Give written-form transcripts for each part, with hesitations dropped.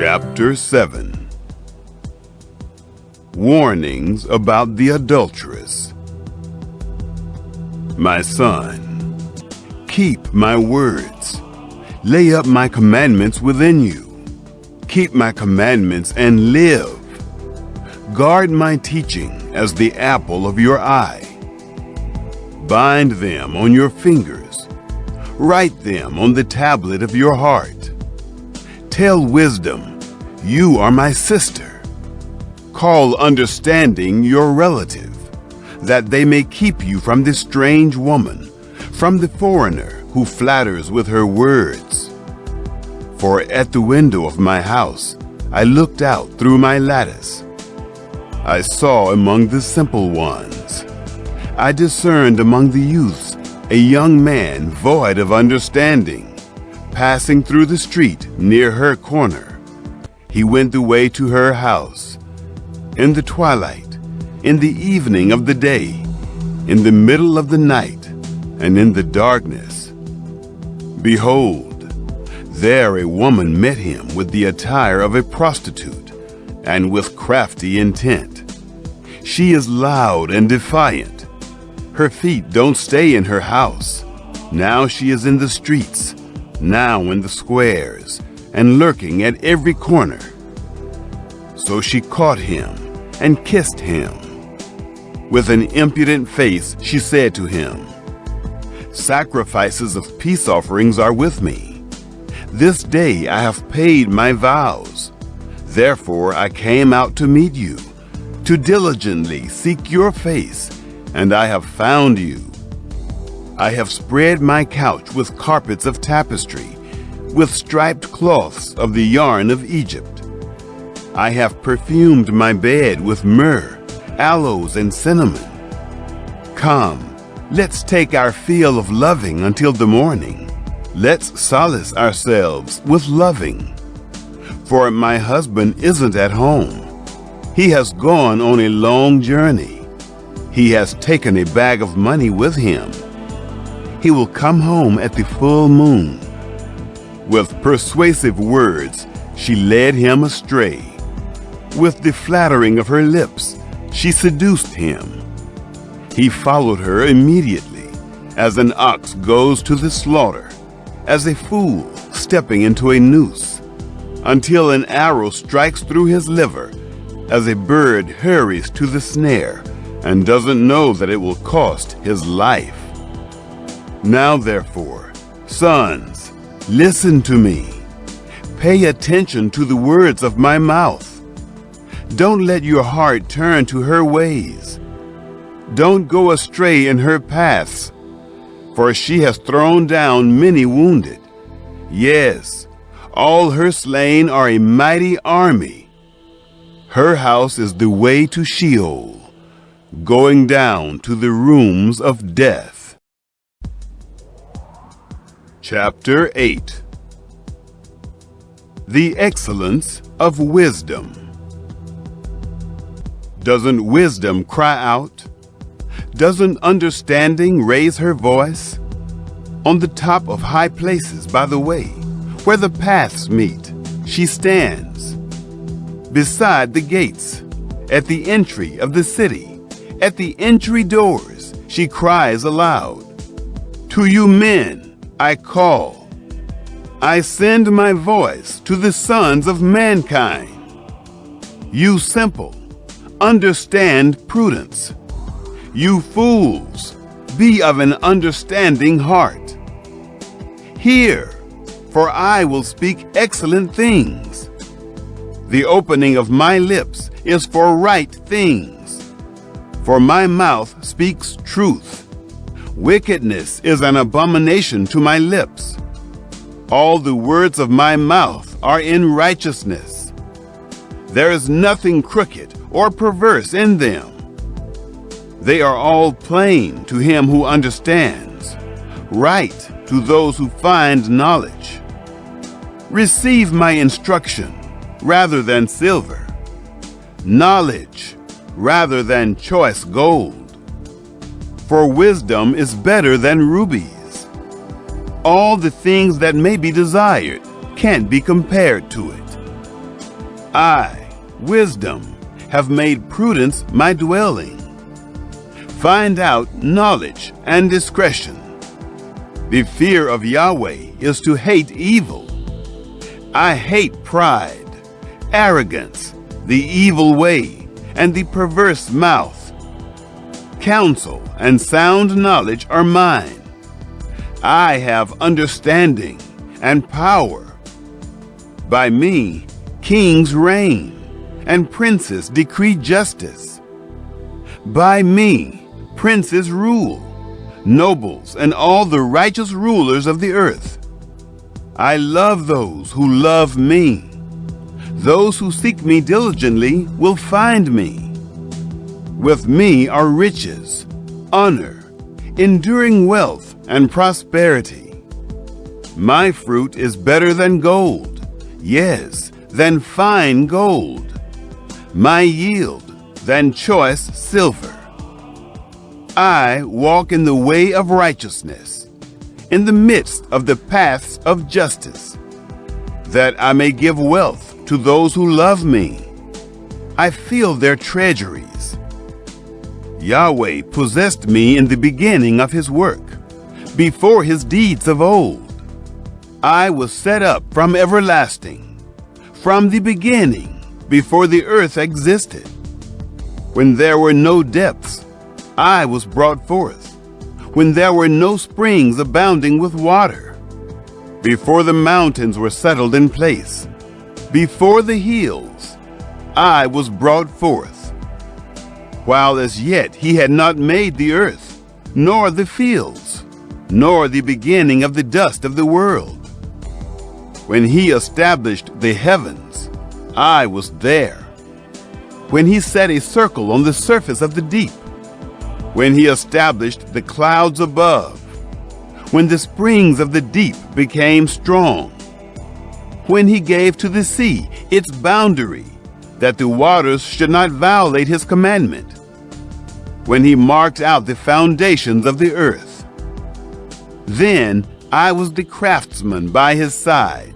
Chapter 7. Warnings about the adulteress. My son, keep my words. Lay up my commandments within you. Keep my commandments and live. Guard my teaching as the apple of your eye. Bind them on your fingers. Write them on the tablet of your heart. Tell wisdom, you are my sister. Call understanding your relative, that they may keep you from this strange woman, from the foreigner who flatters with her words. For at the window of my house I looked out through my lattice. I saw among the simple ones. I discerned among the youths a young man void of understanding, passing through the street near her corner. He went the way to her house. In the twilight, in the evening of the day, in the middle of the night, and in the darkness. Behold, there a woman met him with the attire of a prostitute, and with crafty intent. She is loud and defiant. Her feet don't stay in her house. Now she is in the streets, now in the squares, and lurking at every corner. So she caught him and kissed him. With an impudent face she said to him, "Sacrifices of peace offerings are with me. This day I have paid my vows. Therefore I came out to meet you, to diligently seek your face, and I have found you. I have spread my couch with carpets of tapestry, with striped cloths of the yarn of Egypt. I have perfumed my bed with myrrh, aloes, and cinnamon. Come, let's take our fill of loving until the morning. Let's solace ourselves with loving. For my husband isn't at home. He has gone on a long journey. He has taken a bag of money with him. He will come home at the full moon." With persuasive words, she led him astray. With the flattering of her lips, she seduced him. He followed her immediately, as an ox goes to the slaughter, as a fool stepping into a noose, until an arrow strikes through his liver, as a bird hurries to the snare and doesn't know that it will cost his life. Now therefore, sons, listen to me. Pay attention to the words of my mouth. Don't let your heart turn to her ways. Don't go astray in her paths, for she has thrown down many wounded. Yes, all her slain are a mighty army. Her house is the way to Sheol, going down to the rooms of death. Chapter 8. The excellence of wisdom. Doesn't wisdom cry out? Doesn't understanding raise her voice? On the top of high places by the way, where the paths meet, she stands. Beside the gates, at the entry of the city, at the entry doors, she cries aloud, "To you men, I call. I send my voice to the sons of mankind. You simple, understand prudence. You fools, be of an understanding heart. Hear, for I will speak excellent things. The opening of my lips is for right things, for my mouth speaks truth. Wickedness is an abomination to my lips. All the words of my mouth are in righteousness. There is nothing crooked or perverse in them. They are all plain to him who understands, right to those who find knowledge. Receive my instruction rather than silver, knowledge rather than choice gold. For wisdom is better than rubies. All the things that may be desired can't be compared to it. I, wisdom, have made prudence my dwelling. Find out knowledge and discretion. The fear of Yahweh is to hate evil. I hate pride, arrogance, the evil way, and the perverse mouth. Counsel and sound knowledge are mine. I have understanding and power. By me, kings reign, and princes decree justice. By me, princes rule, nobles and all the righteous rulers of the earth. I love those who love me. Those who seek me diligently will find me. With me are riches, honor, enduring wealth, and prosperity. My fruit is better than gold, yes, than fine gold. My yield than choice silver. I walk in the way of righteousness, in the midst of the paths of justice, that I may give wealth to those who love me. I fill their treasuries. Yahweh possessed me in the beginning of his work, before his deeds of old. I was set up from everlasting, from the beginning, before the earth existed. When there were no depths, I was brought forth, when there were no springs abounding with water. Before the mountains were settled in place, before the hills, I was brought forth. While as yet he had not made the earth, nor the fields, nor the beginning of the dust of the world. When he established the heavens, I was there. When he set a circle on the surface of the deep, when he established the clouds above, when the springs of the deep became strong, when he gave to the sea its boundary, that the waters should not violate his commandment, when he marked out the foundations of the earth. Then I was the craftsman by his side.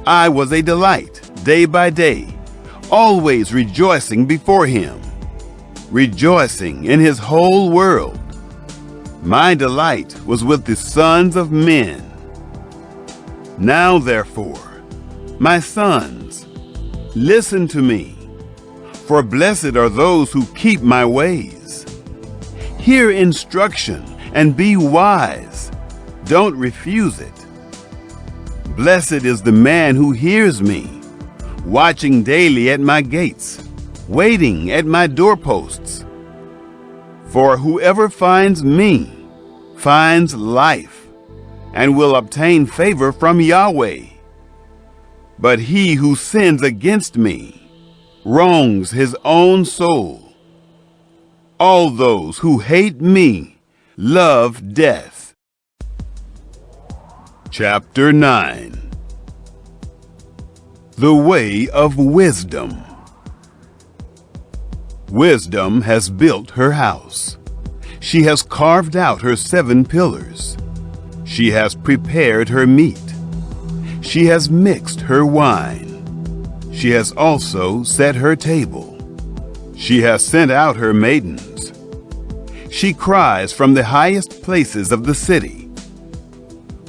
I was a delight day by day, always rejoicing before him, rejoicing in his whole world. My delight was with the sons of men. Now therefore, my sons, listen to me, for blessed are those who keep my ways. Hear instruction and be wise. Don't refuse it. Blessed is the man who hears me, watching daily at my gates, waiting at my doorposts. For whoever finds me finds life, and will obtain favor from Yahweh. But he who sins against me wrongs his own soul. All those who hate me love death. Chapter 9. The Way of Wisdom. Wisdom has built her house. She has carved out her 7 pillars. She has prepared her meat. She has mixed her wine. She has also set her table. She has sent out her maidens. She cries from the highest places of the city,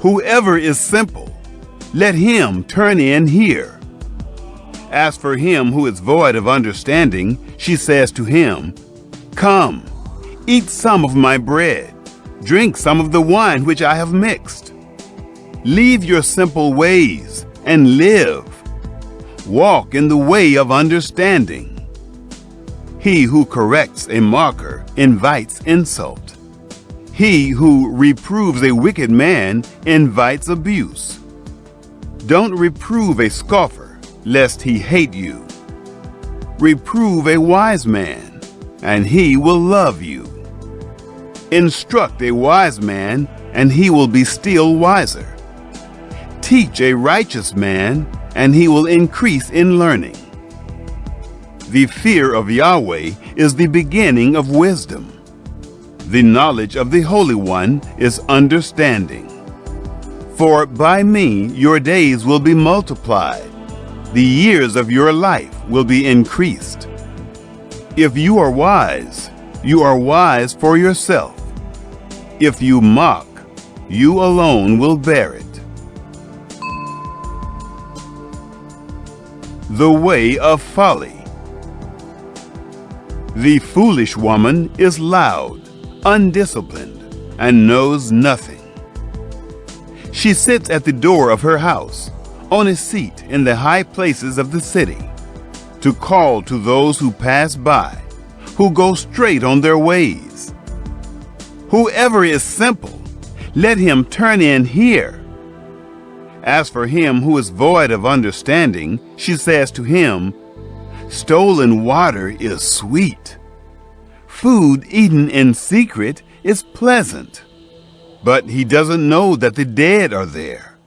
"Whoever is simple, let him turn in here." As for him who is void of understanding, she says to him, "Come, eat some of my bread, drink some of the wine which I have mixed. Leave your simple ways and live. Walk in the way of understanding." He who corrects a mocker invites insult. He who reproves a wicked man invites abuse. Don't reprove a scoffer, lest he hate you. Reprove a wise man, and he will love you. Instruct a wise man, and he will be still wiser. Teach a righteous man, and he will increase in learning. The fear of Yahweh is the beginning of wisdom. The knowledge of the Holy One is understanding. For by me your days will be multiplied, the years of your life will be increased. If you are wise for yourself. If you mock, you alone will bear it. The way of folly. The foolish woman is loud, undisciplined, and knows nothing. She sits at the door of her house, on a seat in the high places of the city, to call to those who pass by, who go straight on their ways. Whoever is simple, let him turn in here. As for him who is void of understanding, she says to him, stolen water is sweet. Food eaten in secret is pleasant. But he doesn't know that the dead are there,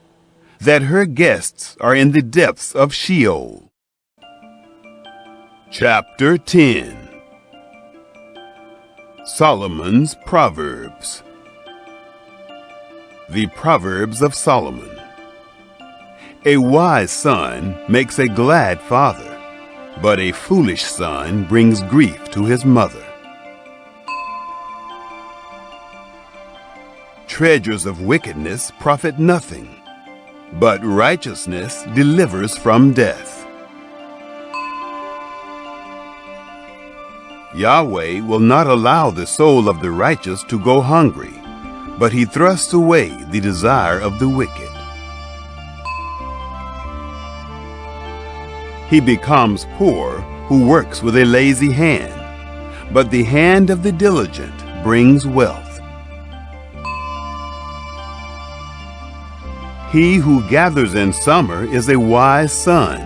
that her guests are in the depths of Sheol. Chapter 10. Solomon's Proverbs. The Proverbs of Solomon. A wise son makes a glad father, but a foolish son brings grief to his mother. Treasures of wickedness profit nothing, but righteousness delivers from death. Yahweh will not allow the soul of the righteous to go hungry, but he thrusts away the desire of the wicked. He becomes poor who works with a lazy hand, but the hand of the diligent brings wealth. He who gathers in summer is a wise son,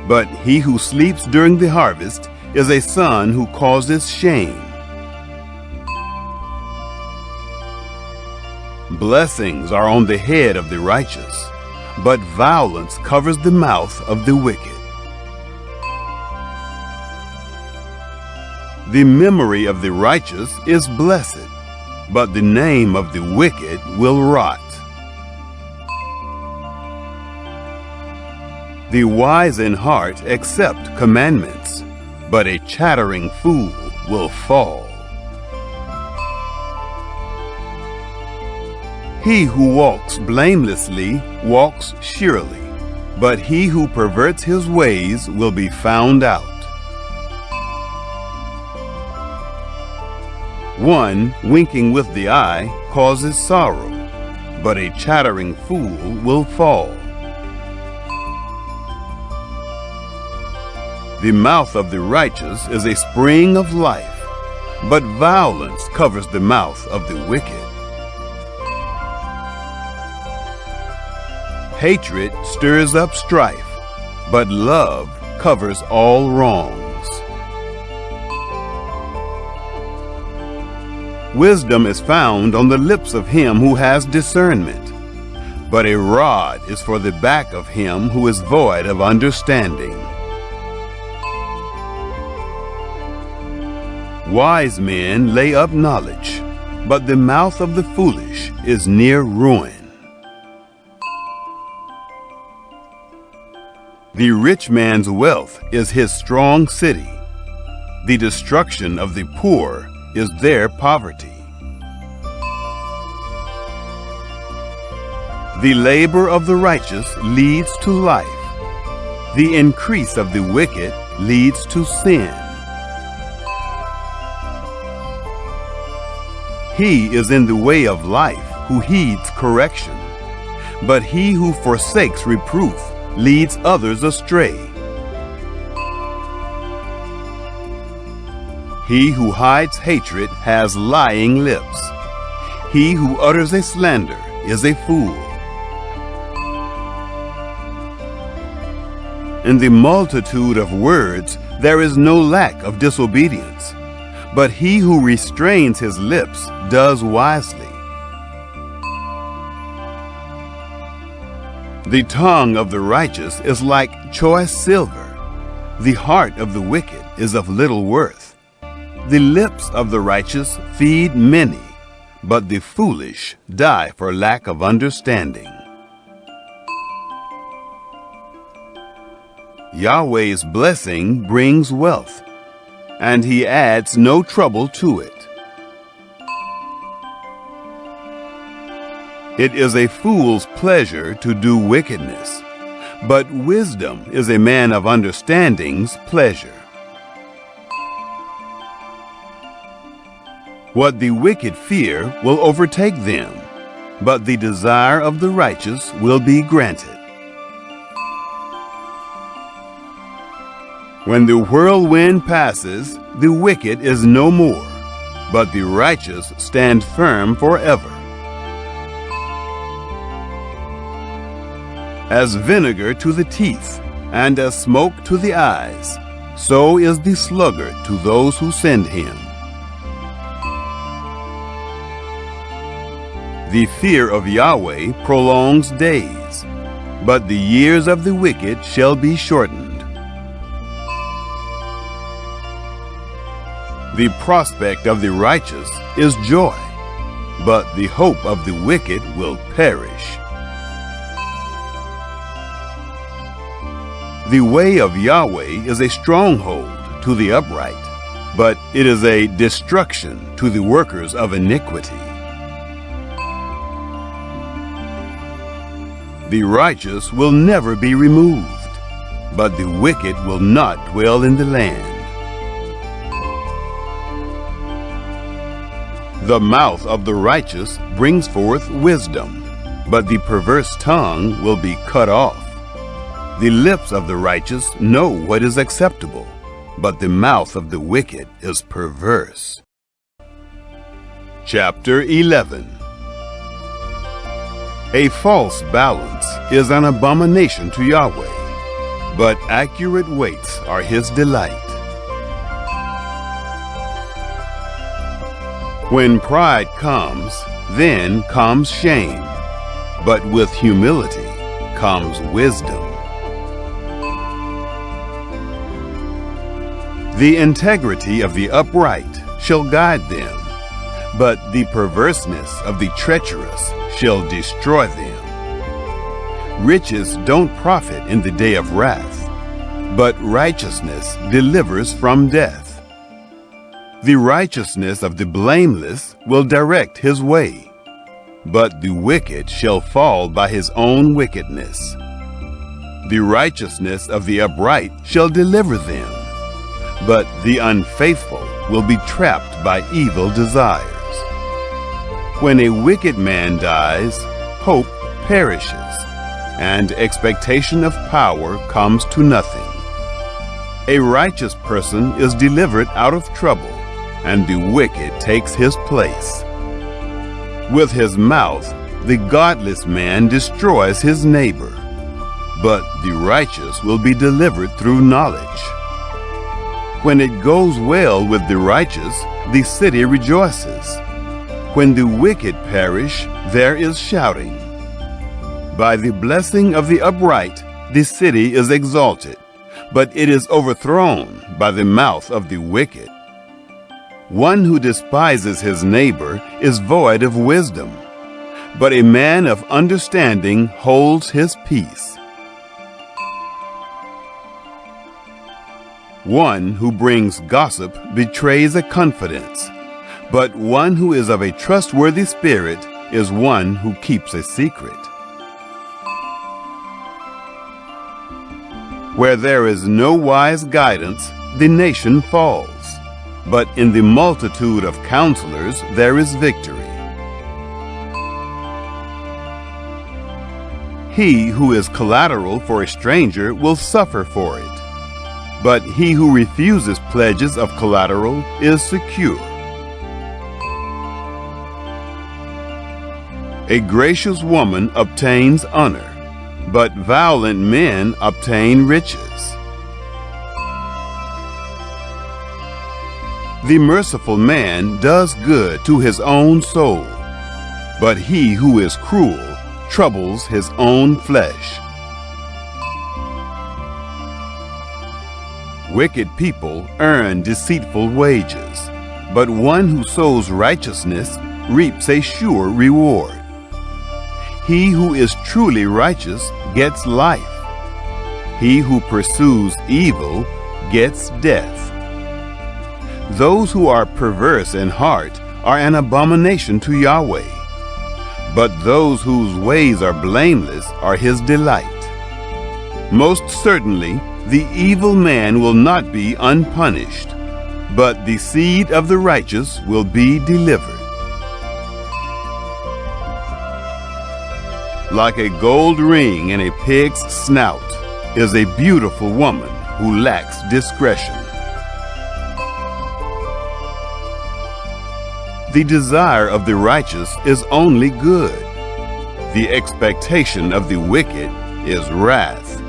but he who sleeps during the harvest is a son who causes shame. Blessings are on the head of the righteous, but violence covers the mouth of the wicked. The memory of the righteous is blessed, but the name of the wicked will rot. The wise in heart accept commandments, but a chattering fool will fall. He who walks blamelessly walks surely, but he who perverts his ways will be found out. One winking with the eye causes sorrow, but a chattering fool will fall. The mouth of the righteous is a spring of life, but violence covers the mouth of the wicked. Hatred stirs up strife, but love covers all wrongs. Wisdom is found on the lips of him who has discernment, but a rod is for the back of him who is void of understanding. Wise men lay up knowledge, but the mouth of the foolish is near ruin. The rich man's wealth is his strong city. The destruction of the poor is their poverty. The labor of the righteous leads to life. The increase of the wicked leads to sin. He is in the way of life who heeds correction, but he who forsakes reproof leads others astray. He who hides hatred has lying lips. He who utters a slander is a fool. In the multitude of words there is no lack of disobedience, but he who restrains his lips does wisely. The tongue of the righteous is like choice silver. The heart of the wicked is of little worth. The lips of the righteous feed many, but the foolish die for lack of understanding. Yahweh's blessing brings wealth, and he adds no trouble to it. It is a fool's pleasure to do wickedness, but wisdom is a man of understanding's pleasure. What the wicked fear will overtake them, but the desire of the righteous will be granted. When the whirlwind passes, the wicked is no more, but the righteous stand firm forever. As vinegar to the teeth, and as smoke to the eyes, so is the sluggard to those who send him. The fear of Yahweh prolongs days, but the years of the wicked shall be shortened. The prospect of the righteous is joy, but the hope of the wicked will perish. The way of Yahweh is a stronghold to the upright, but it is a destruction to the workers of iniquity. The righteous will never be removed, but the wicked will not dwell in the land. The mouth of the righteous brings forth wisdom, but the perverse tongue will be cut off. The lips of the righteous know what is acceptable, but the mouth of the wicked is perverse. Chapter 11. A false balance is an abomination to Yahweh, but accurate weights are his delight. When pride comes, then comes shame, but with humility comes wisdom. The integrity of the upright shall guide them, but the perverseness of the treacherous shall destroy them. Riches don't profit in the day of wrath, but righteousness delivers from death. The righteousness of the blameless will direct his way, but the wicked shall fall by his own wickedness. The righteousness of the upright shall deliver them, but the unfaithful will be trapped by evil desires. When a wicked man dies, hope perishes, and expectation of power comes to nothing. A righteous person is delivered out of trouble, and the wicked takes his place. With his mouth, the godless man destroys his neighbor, but the righteous will be delivered through knowledge. When it goes well with the righteous, the city rejoices. When the wicked perish, there is shouting. By the blessing of the upright, the city is exalted, but it is overthrown by the mouth of the wicked. One who despises his neighbor is void of wisdom, but a man of understanding holds his peace. One who brings gossip betrays a confidence, but one who is of a trustworthy spirit is one who keeps a secret. Where there is no wise guidance, the nation falls, but in the multitude of counselors there is victory. He who is collateral for a stranger will suffer for it, but he who refuses pledges of collateral is secure. A gracious woman obtains honor, but violent men obtain riches. The merciful man does good to his own soul, but he who is cruel troubles his own flesh. Wicked people earn deceitful wages, but one who sows righteousness reaps a sure reward. He who is truly righteous gets life, He who pursues evil gets death. Those who are perverse in heart are an abomination to Yahweh, but those whose ways are blameless are his delight. Most certainly, the evil man will not be unpunished, but the seed of the righteous will be delivered. Like a gold ring in a pig's snout is a beautiful woman who lacks discretion. The desire of the righteous is only good. The expectation of the wicked is wrath.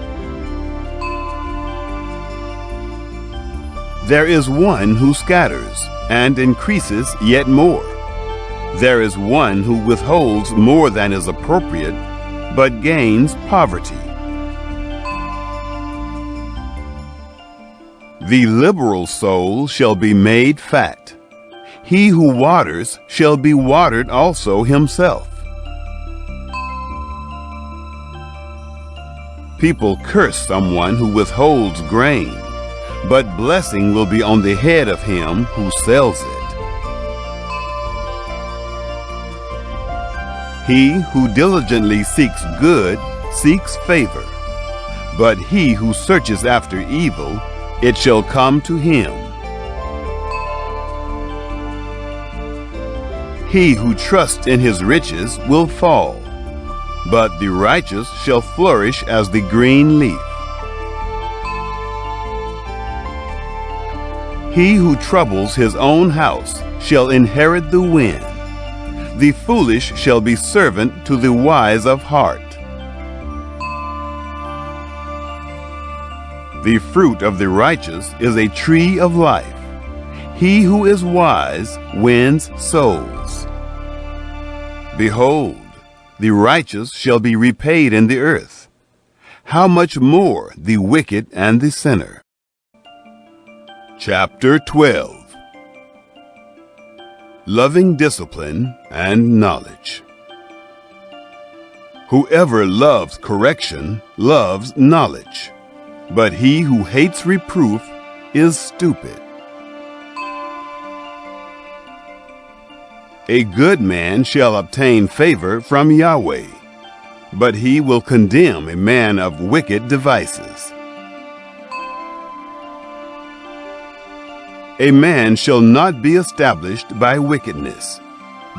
There is one who scatters and increases yet more. There is one who withholds more than is appropriate, but gains poverty. The liberal soul shall be made fat. He who waters shall be watered also himself. People curse someone who withholds grain, but blessing will be on the head of him who sells it. He who diligently seeks good seeks favor, but he who searches after evil, it shall come to him. He who trusts in his riches will fall, but the righteous shall flourish as the green leaf. He who troubles his own house shall inherit the wind. The foolish shall be servant to the wise of heart. The fruit of the righteous is a tree of life. He who is wise wins souls. Behold, the righteous shall be repaid in the earth. How much more the wicked and the sinner? Chapter 12. Loving discipline and knowledge. Whoever loves correction loves knowledge, but he who hates reproof is stupid. A good man shall obtain favor from Yahweh, but he will condemn a man of wicked devices. A man shall not be established by wickedness,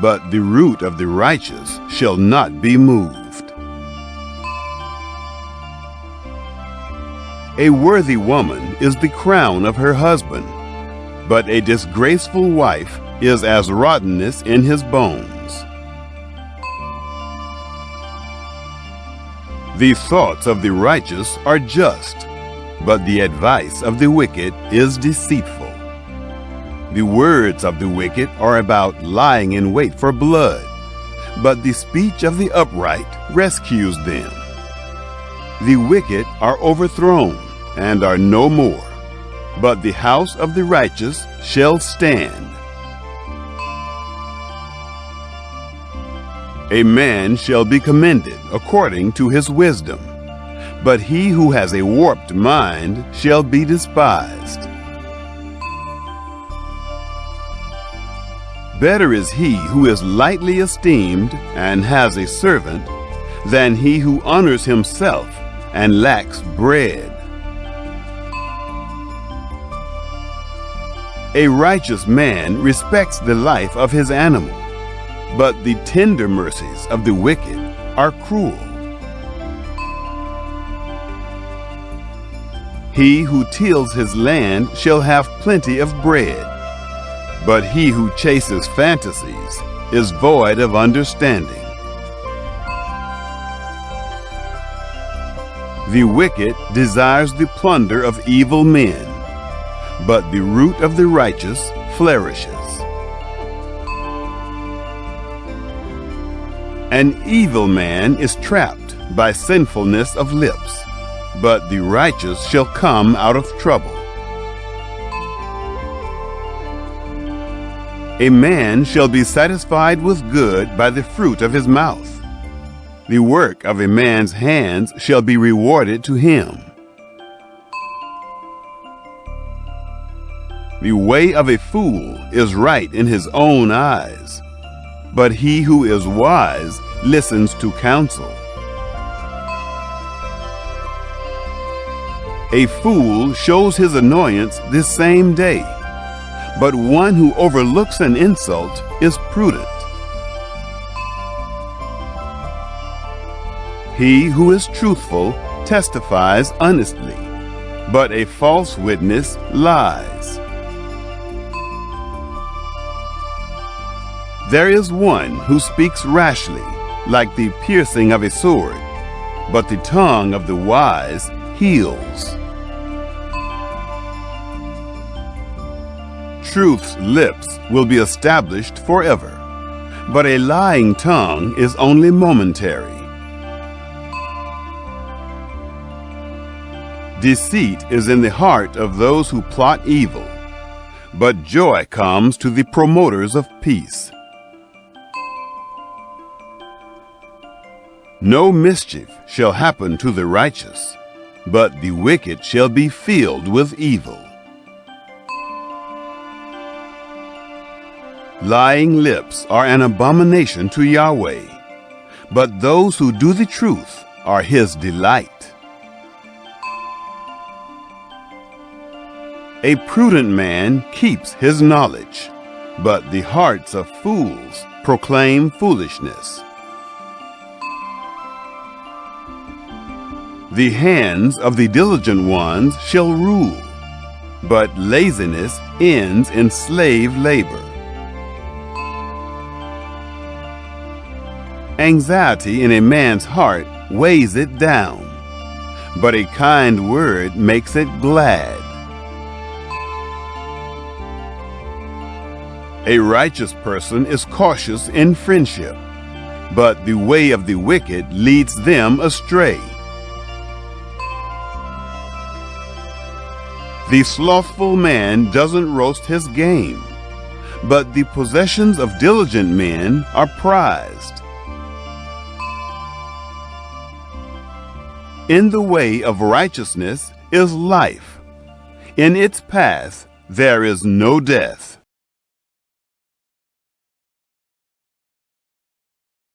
but the root of the righteous shall not be moved. A worthy woman is the crown of her husband, but a disgraceful wife is as rottenness in his bones. The thoughts of the righteous are just, but the advice of the wicked is deceitful. The words of the wicked are about lying in wait for blood, but the speech of the upright rescues them. The wicked are overthrown and are no more, but the house of the righteous shall stand. A man shall be commended according to his wisdom, but he who has a warped mind shall be despised. Better is he who is lightly esteemed and has a servant than he who honors himself and lacks bread. A righteous man respects the life of his animal, but the tender mercies of the wicked are cruel. He who tills his land shall have plenty of bread, but he who chases fantasies is void of understanding. The wicked desires the plunder of evil men, but the root of the righteous flourishes. An evil man is trapped by sinfulness of lips, but the righteous shall come out of trouble. A man shall be satisfied with good by the fruit of his mouth. The work of a man's hands shall be rewarded to him. The way of a fool is right in his own eyes, but he who is wise listens to counsel. A fool shows his annoyance this same day, but one who overlooks an insult is prudent. He who is truthful testifies honestly, but a false witness lies. There is one who speaks rashly, like the piercing of a sword, but the tongue of the wise heals. Truth's lips will be established forever, but a lying tongue is only momentary. Deceit is in the heart of those who plot evil, but joy comes to the promoters of peace. No mischief shall happen to the righteous, but the wicked shall be filled with evil. Lying lips are an abomination to Yahweh, but those who do the truth are his delight. A prudent man keeps his knowledge, but the hearts of fools proclaim foolishness. The hands of the diligent ones shall rule, but laziness ends in slave labor. Anxiety in a man's heart weighs it down, but a kind word makes it glad. A righteous person is cautious in friendship, but the way of the wicked leads them astray. The slothful man doesn't roast his game, but the possessions of diligent men are prized. In the way of righteousness is life. In its path there is no death.